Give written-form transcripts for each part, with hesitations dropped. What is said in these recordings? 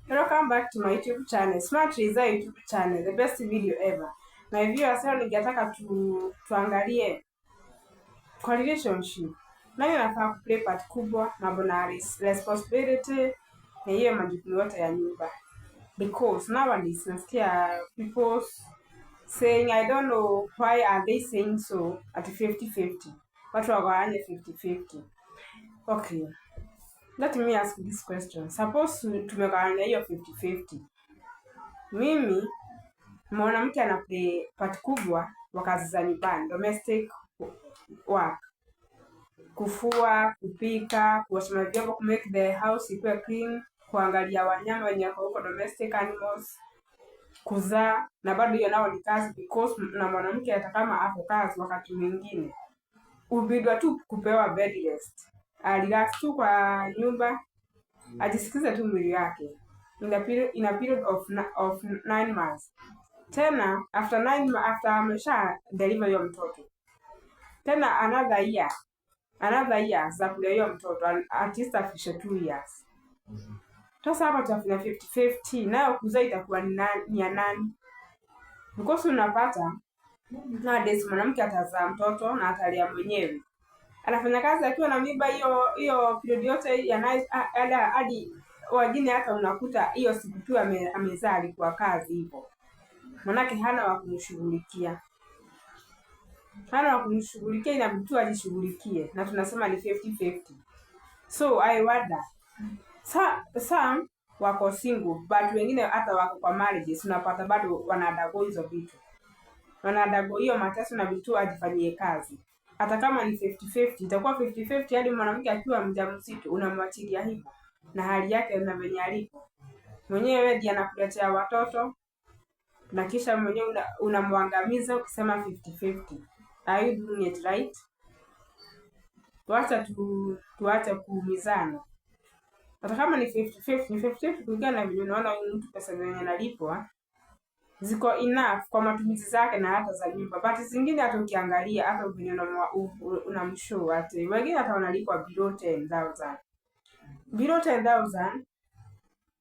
Welcome back to my YouTube channel, Smart Riza YouTube channel, the best video ever. My viewers, leo ningetaka tuangalie kwa relationship. Nani anafaa kuplay part kubwa, mambo na responsibility na hiyo majukumu yote ya nyumba. Because nowadays nasikia people saying, I don't know why are they saying so at 50-50. Watu wagawanye 50-50. Okay. Let me ask this question. Suppose tumegawanya hiyo 50-50. Mimi mwanamke anaplay part kubwa wa kazi za nyumbani, domestic work. Kufua, kupika, kuosha vyombo, make the house ikuwe clean, kuangalia wanyama wenye huko domestic animals, kuzaa, na bado hiyo nao ni kazi because na mwanamke hata kama hapo kazi wakati mwingine ubidwa tu kupewa bed rest. Relax tu kwa nyumba, ajisikize tu mwili yake in a period of 9 months. Tena after amesha deliver hiyo mtoto, tena another year za kulea hiyo mtoto, at least afishe 2 years. Sasa hapa tutafanya 50-50, nayo kuzaa itakuwa ni ya nani? Because unapata nowadays mwanamke atazaa mtoto na atalea mwenyewe, anafanya kazi akiwa na mimba hiyo period yote ya hadi wengine hata unakuta hiyo siku tu amezaa alikuwa kazi hivyo. Manake hana wa kumshughulikia. Inabidi tu ajishughulikie, na tunasema ni 50-50. So I wonder, some wako single but wengine hata wako kwa marriages, unapata bado wanadago hizo vitu. Wanadago hiyo mateso na vitu ajifanyie kazi. Hata kama ni 50-50, itakuwa 50-50 hadi mwanamke akiwa mjamzito unamwachilia hivyo na hali yake na venye alipo. Mwenyewe ndiye anakuletea watoto na kisha mwenyewe unamwangamiza ukisema 50-50. Are you doing it right? Tuache kuumizana. Hata kama ni 50-50 kulingana na vile unaona huyu mtu pesa zenye analipwa ziko enough kwa matumizi zake na hata za nyumba. But zingine hata ukiangalia hata vile unamshow ati wengine hata wanalipwa below 10,000. Below 10,000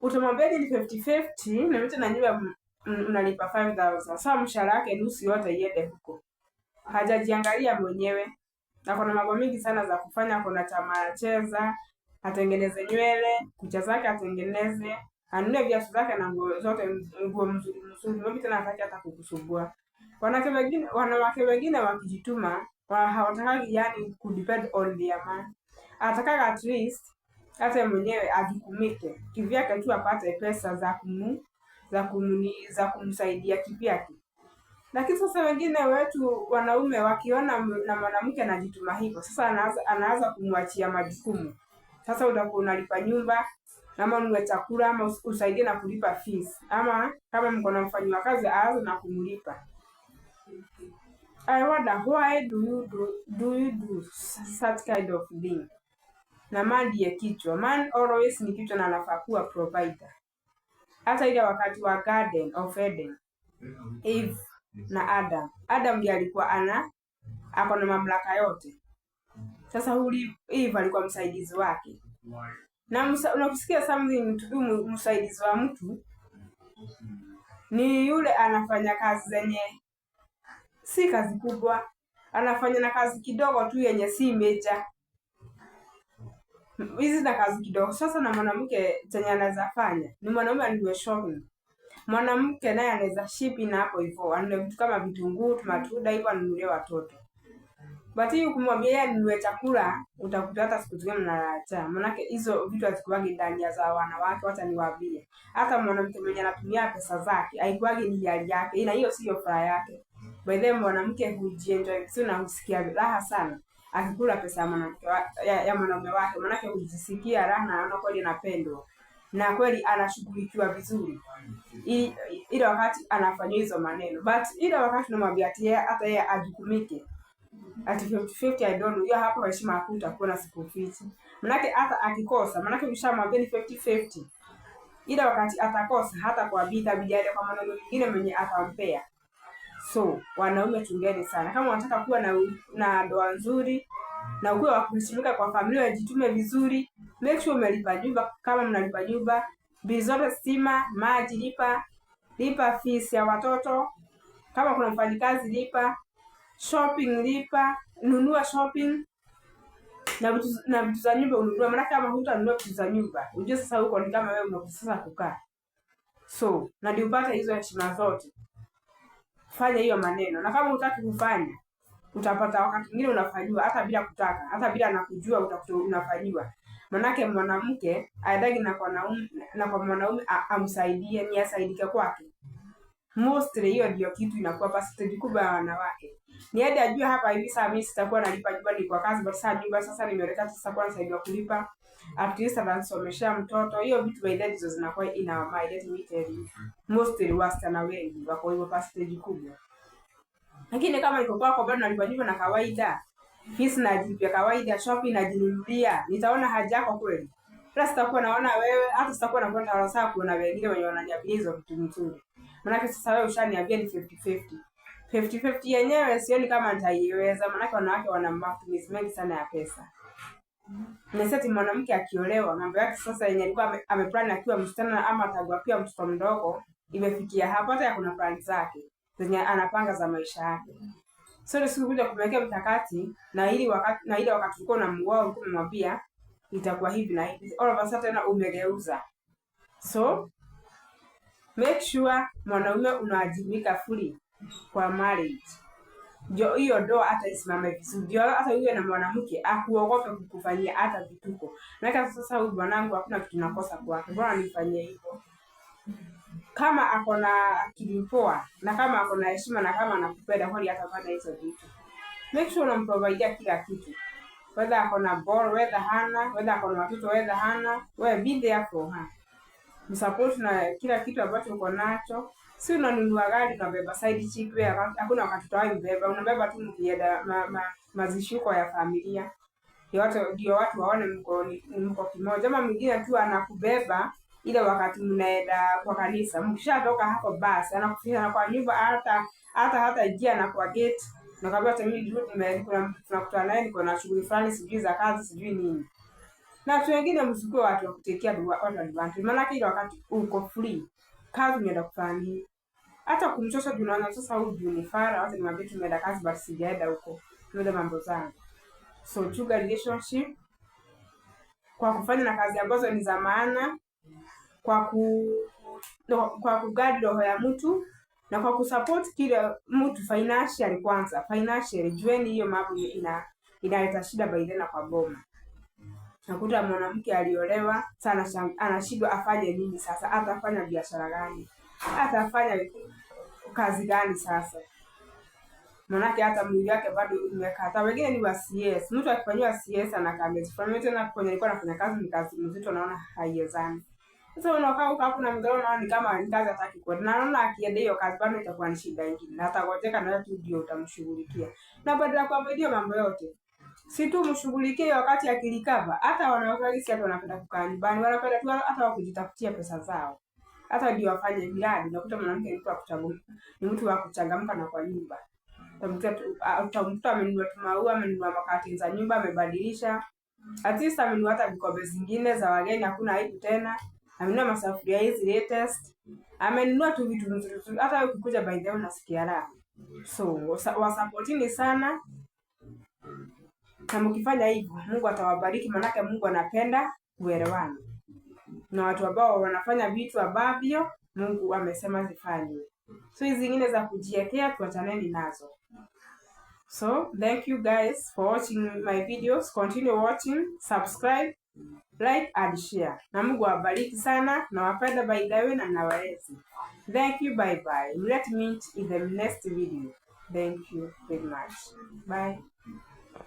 utamwambia ni 50-50 na mtu na nyumba unalipa 5,000. Sasa mshahara wake nusu yote iende huko. Hajajiangalia mwenyewe. Na kuna mambo mingi sana za kufanya, kuna chama cheza, atengeneze nywele, kucha zake atengeneze, anunue viatu zake na nguo zote, nguo mzuri. Mimi tena hataki hata kukusumbua. Wanawake wengine wakijituma, hawataka yani kudepend on their man. Ataka at least hata mwenyewe ajikumike. Kivyake tu apate pesa za kumsaidia kivyake. Lakini sasa wengine wetu wanaume wakiona na mwanamke anajituma hivyo, sasa anaanza kumwachia majukumu. Sasa utakuwa unalipa nyumba, ama ununue chakula, ama usaidie na kulipa fees, ama kama mko na mfanyakazi aanze na kumlipa. I wonder why do you do such kind of thing? Na man ndiye kichwa. Man always ni kichwa na anafaa kuwa provider. Hata ile wakati wa Garden of Eden, Eve na Adam ndiye alikuwa ako na mamlaka yote. Sasa Eve alikuwa msaidizi wake. Na unakusikia something to do msaidizi wa mtu ni yule anafanya kazi zenye si kazi kubwa, anafanya na kazi kidogo tu yenye si major. Hizi na kazi kidogo. Sasa na mwanamke chenye anaweza fanya ni mwanaume anunue shopping. Mwanamke naye anaweza shipping hapo hivyo, anunue vitu kama vitunguu, matunda hivyo, anunulie watoto. But hiyo kumwambia yeye anunue chakula, utakuta hata siku zingine mnaacha. Maana hizo vitu hazikuwagi ndani za wanawake, wacha niwaambie. Hata mwanamke mwenye anatumia pesa zake, haikuwagi ni hali yake. Ila hiyo sio furaha yake. By the way, mwanamke hujienjoy sana na husikia raha sana akikula pesa ya mwanamke ya mwanaume wake. Maana hujisikia raha na anaona kweli anapendwa. Na kweli anashughulikiwa vizuri. Ile wakati anafanya hizo maneno. But ile wakati tunamwambia hata yeye ajukumike. Ati 50-50 I don't know. Hiyo hapo heshima hakuta kuna siku fiti. Manake hata akikosa, manake mshamwambia ni 50-50. Ile wakati atakosa hata kwa bidii kwa maneno mengine mwenye atampea. So, wanaume tungeni sana. Kama unataka kuwa na ndoa nzuri na ukiwa wa kuheshimika kwa familia, jitume vizuri. Make sure umelipa nyumba kama mnalipa nyumba. Bili zote, stima, maji lipa fees ya watoto, kama kuna mfanyikazi lipa, shopping lipa, nunua shopping na vitu za nyumba ununua. Maana kama hutanunua vitu za nyumba, unajua sasa huko ni kama wewe unakosa kukaa. So, na ndio upate hizo heshima zote. Fanya hiyo maneno. Na kama hutaki kufanya, utapata wakati mwingine unafanywa hata bila kutaka, hata bila nakujua utakuta unafanywa. Manake mwanamke aidagi na kwa mwanaume amsaidie, ni asaidike kwake. Mostly hiyo ndio kitu inakuwa percentage kubwa ya wanawake. Ni hadi ajue hapa hivi sasa mimi sitakuwa nalipa nyumbani kwa kazi, but sasa nyumba sasa nimeleta sasa kwa nisaidia kulipa. At least atansomesha mtoto. Hiyo vitu by that hizo zinakuwa in our mind. Let me tell you. Mostly wasichana wengi wako hivyo percentage kubwa. Lakini kama iko kwako bado nalipa nyumba na kawaida, fees najilipia kawaida, shopping najinunulia, nitaona haja yako kweli? Plus sitakuwa naona wewe, hata sitakuwa nakwenda darasa kuona wengine wenye wananiambia hizo vitu nzuri. Maana sasa wewe ushaniambia ni 50-50. 50-50 yenyewe sioni kama nitaiweza, maana wanawake wana matumizi mengi sana ya pesa. Nasema mwanamke akiolewa, mambo yake sasa yenye alikuwa ameplan akiwa msichana ama atakuwa mtoto mdogo, imefikia hapo, hata kuna plan zake zenye anapanga za maisha yake. So ni siku kuja kumwekea mkakati na ile wakati uko na mgwao uko umemwambia itakuwa hivi na hivi, all of a sudden umegeuza. So make sure mwanaume unawajibika fully kwa marriage. Jo hiyo ndoa hata isimame vizuri. Jo hata yule na mwanamke akuogope kukufanyia hata vituko. Na sasa huyu bwanangu hakuna kitu nakosa kwake, mbona nifanyie hivyo? Kama ako na akili poa na kama ako na heshima na kama anakupenda kweli atafanya hizo vitu. Make sure unamprovide kila kitu. Whether ako na ball, whether hana, whether ako na watoto, whether hana, wewe be there for her. Msupport na kila kitu ambacho uko nacho. Si unanunua gari unabeba side chick wewe, hakuna wakati utaibeba, unabeba tu mkienda mazishuko ya familia. Ndio watu waone mko kimoja. Ama mwingine tu anakubeba ile wakati mnaenda kwa kanisa, mkishatoka hapo basi anakufikisha kwa nyumba, hata ingia na kwa gate na kabla hata mimi kuna tunakutana naye niko na shughuli fulani sijui za kazi sijui nini. Na watu wengine msukue watu wa kutekea watu advantage, maana ile wakati uko free kazi unaenda kufanya. Hata kumchosha tunaona sasa huyu Junifara hata nimwambia tumeenda kazi basi sijaenda huko, ndio mambo zangu. So chuga relationship kwa kufanya na kazi ambazo ni za maana, kwa kugadi roho ya mtu na kwa kusupport kile mtu financially. Kwanza financially jueni hiyo mambo inaleta shida baina kwa boma. Nakuta mwanamke aliolewa sana anashindwa afanye nini sasa, atafanya biashara gani, atafanya kazi gani sasa? Manake hata mwili wake bado umekata. Wengine ni wa CS, mtu akifanywa CS anakaa mezifanya tena kwenye alikuwa anafanya kazi ni kazi mzito, naona haiwezani. Sasa unakaa huko hapo na mgao, naona ni kama ni kazi hataki kwa. Naona akienda hiyo kazi bado itakuwa ni shida nyingine. Na atagojeka na wewe tu ndio utamshughulikia. Na badala kwa video mambo yote, si tu mshughulikie wakati akilikava. Hata wanawake si hata wanapenda kukaa nyumbani, wanapenda tu hata wakujitafutia pesa zao. Hata ndio wafanye miradi. Nakuta mwanamke ni mtu wa kuchagua, ni mtu wa kuchangamka na kwa nyumba. Utamkuta amenunua maua, amenunua makati za nyumba, amebadilisha. At least amenunua hata vikombe zingine za wageni, hakuna aibu tena. Amenunua masafuria hizi latest. Amenunua tu vitu nzuri. Hata ukikuja by the way unasikia raha. So wasupportini sana. Na mkifanya hivyo Mungu atawabariki, manake Mungu anapenda uelewano. Na watu ambao wanafanya vitu ambavyo Mungu amesema zifanywe. So hizi zingine za kujiekea tuachaneni nazo. So thank you guys for watching my videos. Continue watching, subscribe, like and share. Na Mungu awabariki sana, na wapenda by the way na nawaezi. Thank you, bye bye. Let's meet in the next video. Thank you very much. Bye.